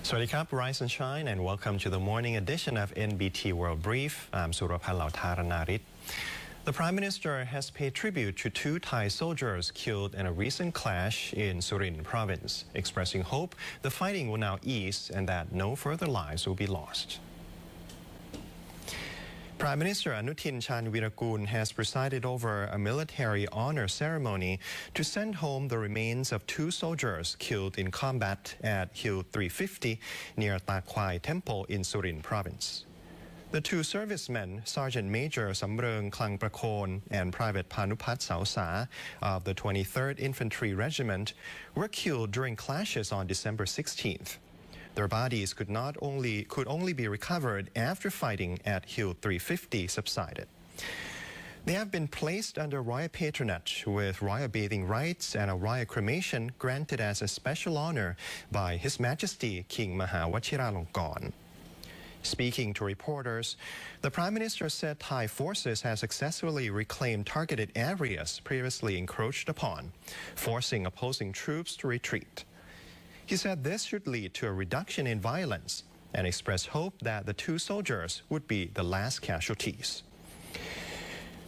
Sawasdee krap, rise and shine, and welcome to the morning edition of NBT World Brief. I'm Surapan Lautaranarit. The Prime Minister has paid tribute to two Thai soldiers killed in a recent clash in Surin province, expressing hope the fighting will now ease and that no further lives will be lost. Prime Minister Anutin Chanvirakul has presided over a military honor ceremony to send home the remains of two soldiers killed in combat at Hill 350 near THAI-CAMBODIan Temple in Surin province. The two servicemen, Sergeant Major Samreung Klang Prakon and Private Panupat Sausa of the 23rd Infantry Regiment, were killed during clashes on December 16th. Their bodies could only be recovered after fighting at Hill 350 subsided. They have been placed under royal patronage with royal bathing rites and a royal cremation granted as a special honor by His Majesty King Mahawachiralongkorn. Speaking to reporters, the Prime Minister said Thai forces have successfully reclaimed targeted areas previously encroached upon, forcing opposing troops to retreat. He said this should lead to a reduction in violence and expressed hope that the two soldiers would be the last casualties.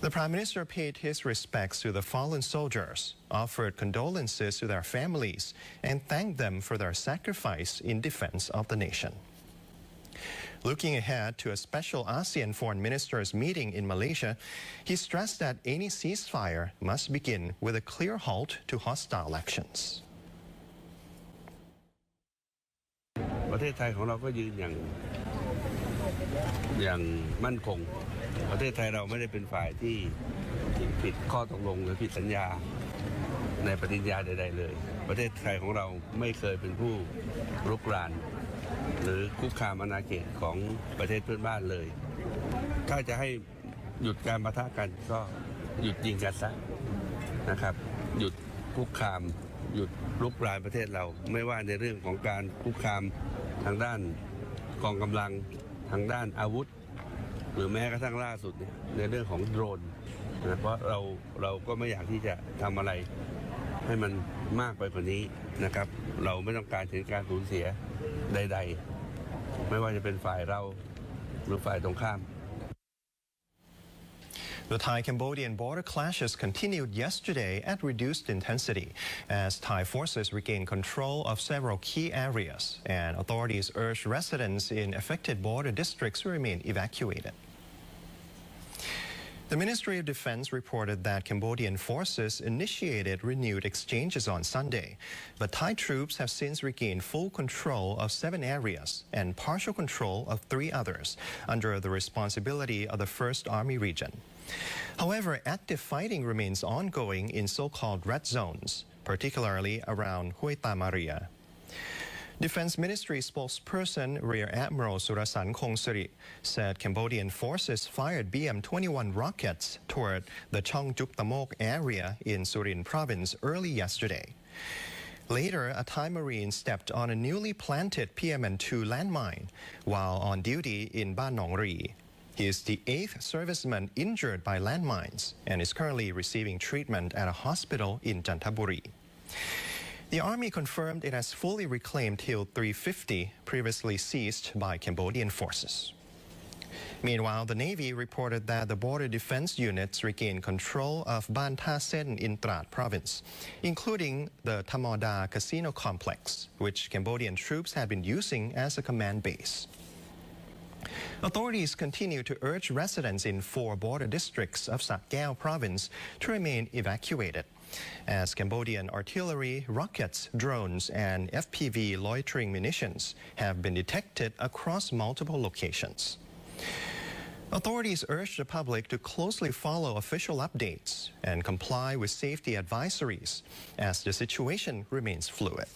The Prime Minister paid his respects to the fallen soldiers, offered condolences to their families, and thanked them for their sacrifice in defense of the nation. Looking ahead to a special ASEAN foreign ministers meeting in Malaysia, he stressed that any ceasefire must begin with a clear halt to hostile actions. ประเทศไทยของเราก็ยืนอย่างมั่นคงประเทศไทยเราไม่ได้เป็นฝ่ายที่ผิดข้อตกลงหรือผิดสัญญาในปฏิญญาใดๆเลยประเทศไทยของเราไม่เคยเป็นผู้รุกรานหรือคุกคามอาณาเขตของประเทศเพื่อนบ้านเลยถ้าจะให้หยุดการปะทะกันก็หยุดยิงกันซะนะครับหยุดคุกคามหยุดรุกรานประเทศเราไม่ว่าในเรื่องของการคุกคามทางด้านกองกำลังทางด้านอาวุธหรือแม้กระทั่งล่าสุดเนี่ยในเรื่องของโดรนนะเพราะเราก็ไม่อยากที่จะทำอะไรให้มันมากไปกว่านี้นะครับเราไม่ต้องการถึงการสูญเสียใดๆไม่ว่าจะเป็นฝ่ายเราหรือฝ่ายตรงข้าม The Thai-Cambodian border clashes continued yesterday at reduced intensity as Thai forces regained control of several key areas, and authorities urged residents in affected border districts to remain evacuated. The Ministry of Defense reported that Cambodian forces initiated renewed exchanges on Sunday, but Thai troops have since regained full control of 7 areas and partial control of 3 others under the responsibility of the 1st Army Region. However, active fighting remains ongoing in so-called red zones, particularly around Hueta Maria. Defense Ministry spokesperson Rear Admiral Surasan Khongsiri said Cambodian forces fired BM-21 rockets toward the Chongjuk-Tamok area in Surin province early yesterday. Later, a Thai Marine stepped on a newly planted PMN-2 landmine while on duty in Ban Nong Ri. He is the 8th serviceman injured by landmines and is currently receiving treatment at a hospital in Chantaburi. The Army confirmed it has fully reclaimed Hill 350, previously seized by Cambodian forces. Meanwhile, the Navy reported that the border defense units regained control of Ban Tha Sen in Trat province, including the Thamoda casino complex, which Cambodian troops had been using as a command base. Authorities continue to urge residents in 4 border districts of Sa Kaeo province to remain evacuated, as Cambodian artillery, rockets, drones, and FPV loitering munitions have been detected across multiple locations. Authorities urge the public to closely follow official updates and comply with safety advisories as the situation remains fluid.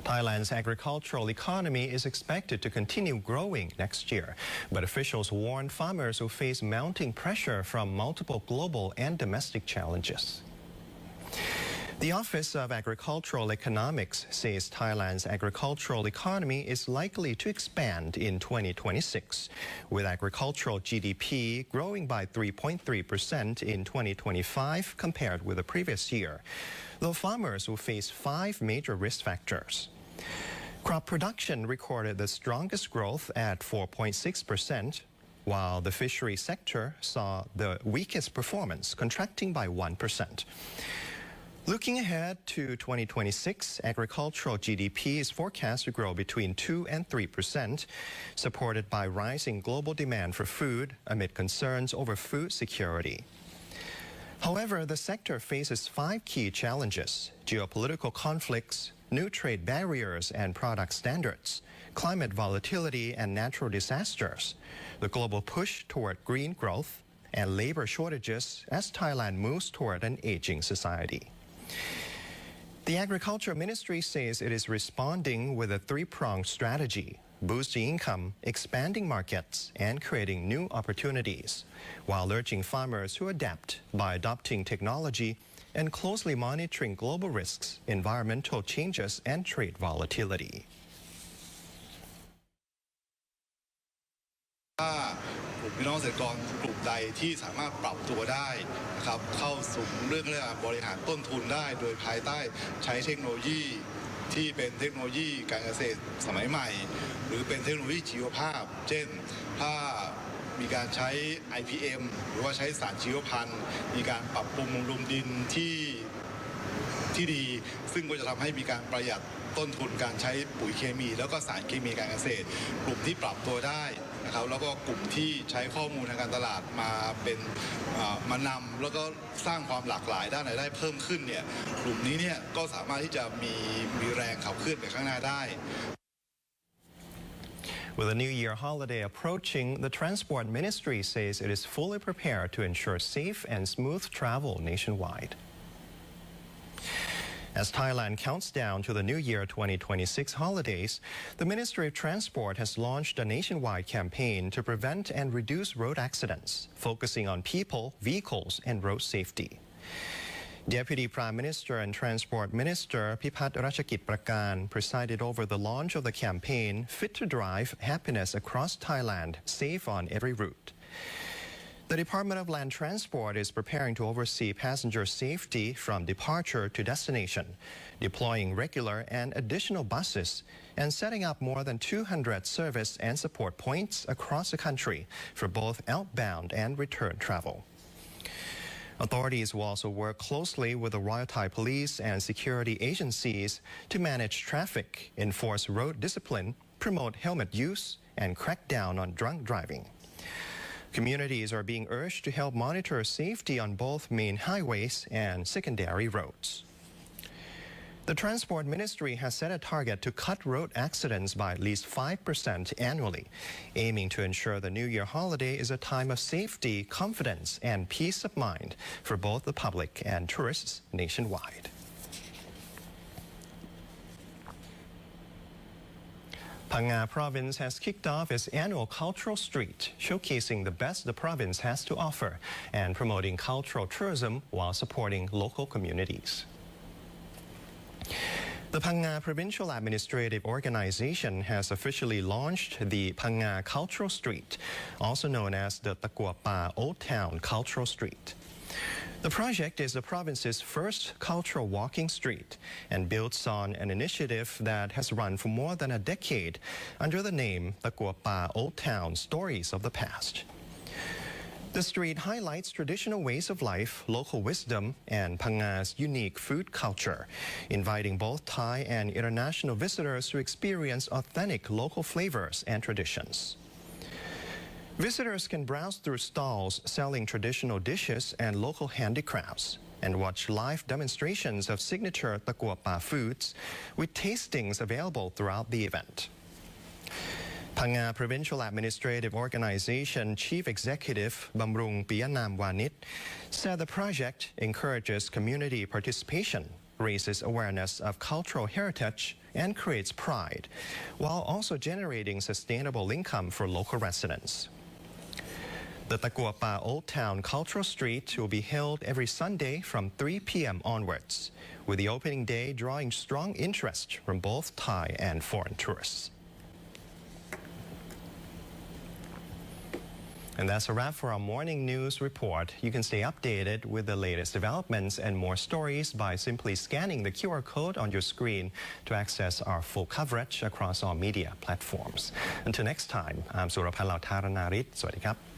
Thailand's agricultural economy is expected to continue growing next year, but officials warn farmers will face mounting pressure from multiple global and domestic challenges. The Office of Agricultural Economics says Thailand's agricultural economy is likely to expand in 2026, with agricultural GDP growing by 3.3% in 2025 compared with the previous year, though farmers will face 5 major risk factors. Crop production recorded the strongest growth at 4.6%, while the fishery sector saw the weakest performance, contracting by 1%. Looking ahead to 2026, agricultural GDP is forecast to grow between 2 and 3%, supported by rising global demand for food amid concerns over food security. However, the sector faces 5 key challenges: geopolitical conflicts, new trade barriers and product standards, climate volatility and natural disasters, the global push toward green growth, and labor shortages as Thailand moves toward an aging society. The Agriculture Ministry says it is responding with a 3-pronged strategy: boosting income, expanding markets, and creating new opportunities, while urging farmers to adapt by adopting technology and closely monitoring global risks, environmental changes, and trade volatility. พี่น้องเกษตรกรกลุ่มใดที่สามารถปรับตัวได้นะครับเข้าสู่เรื่องบริหารต้นทุนได้โดยภายใต้ใช้เทคโนโลยีที่เป็นเทคโนโลยีการเกษตรสมัยใหม่หรือเป็นเทคโนโลยีชีวภาพเช่นถ้ามีการใช้ IPM หรือว่าใช้สารชีวพันธุ์มีการปรับปรุงบำรุงดินที่ดีซึ่งก็จะทำให้มีการประหยัดต้นทุนการใช้ปุ๋ยเคมีแล้วก็สารเคมีการเกษตรกลุ่มที่ปรับตัวได้นะครับแล้วก็กลุ่มที่ใช้ข้อมูลทางการตลาดมาเป็นมานำแล้วก็สร้างความหลากหลายด้านรายได้เพิ่มขึ้นเนี่ยกลุ่มนี้เนี่ยก็สามารถที่จะมีแรงขับเคลื่อนไปข้างหน้าได้ With the New Year holiday approaching, the Transport Ministry says it is fully prepared to ensure safe and smooth travel nationwide. As Thailand counts down to the New Year 2026 holidays, the Ministry of Transport has launched a nationwide campaign to prevent and reduce road accidents, focusing on people, vehicles, and road safety. Deputy Prime Minister and Transport Minister Pipat Ratchakit Prakan presided over the launch of the campaign Fit to Drive Happiness Across Thailand, Safe on Every Route. The Department of Land Transport is preparing to oversee passenger safety from departure to destination, deploying regular and additional buses, and setting up more than 200 service and support points across the country for both outbound and return travel. Authorities will also work closely with the Royal Thai Police and security agencies to manage traffic, enforce road discipline, promote helmet use, and crack down on drunk driving. Communities are being urged to help monitor safety on both main highways and secondary roads. The Transport Ministry has set a target to cut road accidents by at least 5% annually, aiming to ensure the New Year holiday is a time of safety, confidence, and peace of mind for both the public and tourists nationwide. PHANG province has kicked off its annual cultural street, showcasing the best the province has to offer and promoting cultural tourism while supporting local communities. The PHANG Provincial Administrative Organization has officially launched the PHANG Cultural Street, also known as the Takua Pa Old Town Cultural Street. The project is the province's first cultural walking street and builds on an initiative that has run for more than a decade under the name Takua Pa Old Town Stories of the Past. The street highlights traditional ways of life, local wisdom, and PHANG's unique food culture, inviting both Thai and international visitors to experience authentic local flavors and traditions. Visitors can browse through stalls selling traditional dishes and local handicrafts and watch live demonstrations of signature Takua Pa foods with tastings available throughout the event. PHANG Provincial Administrative Organization Chief Executive Bamrung Piyanam Wanit said the project encourages community participation, raises awareness of cultural heritage, and creates pride, while also generating sustainable income for local residents. The Taguapa Old Town Cultural Street will be held every Sunday from 3 p.m. onwards, with the opening day drawing strong interest from both Thai and foreign tourists. And that's a wrap for our morning news report. You can stay updated with the latest developments and more stories by simply scanning the QR code on your screen to access our full coverage across all media platforms. Until next time, I'm Suraphalautharanarit. สวัสดีครับ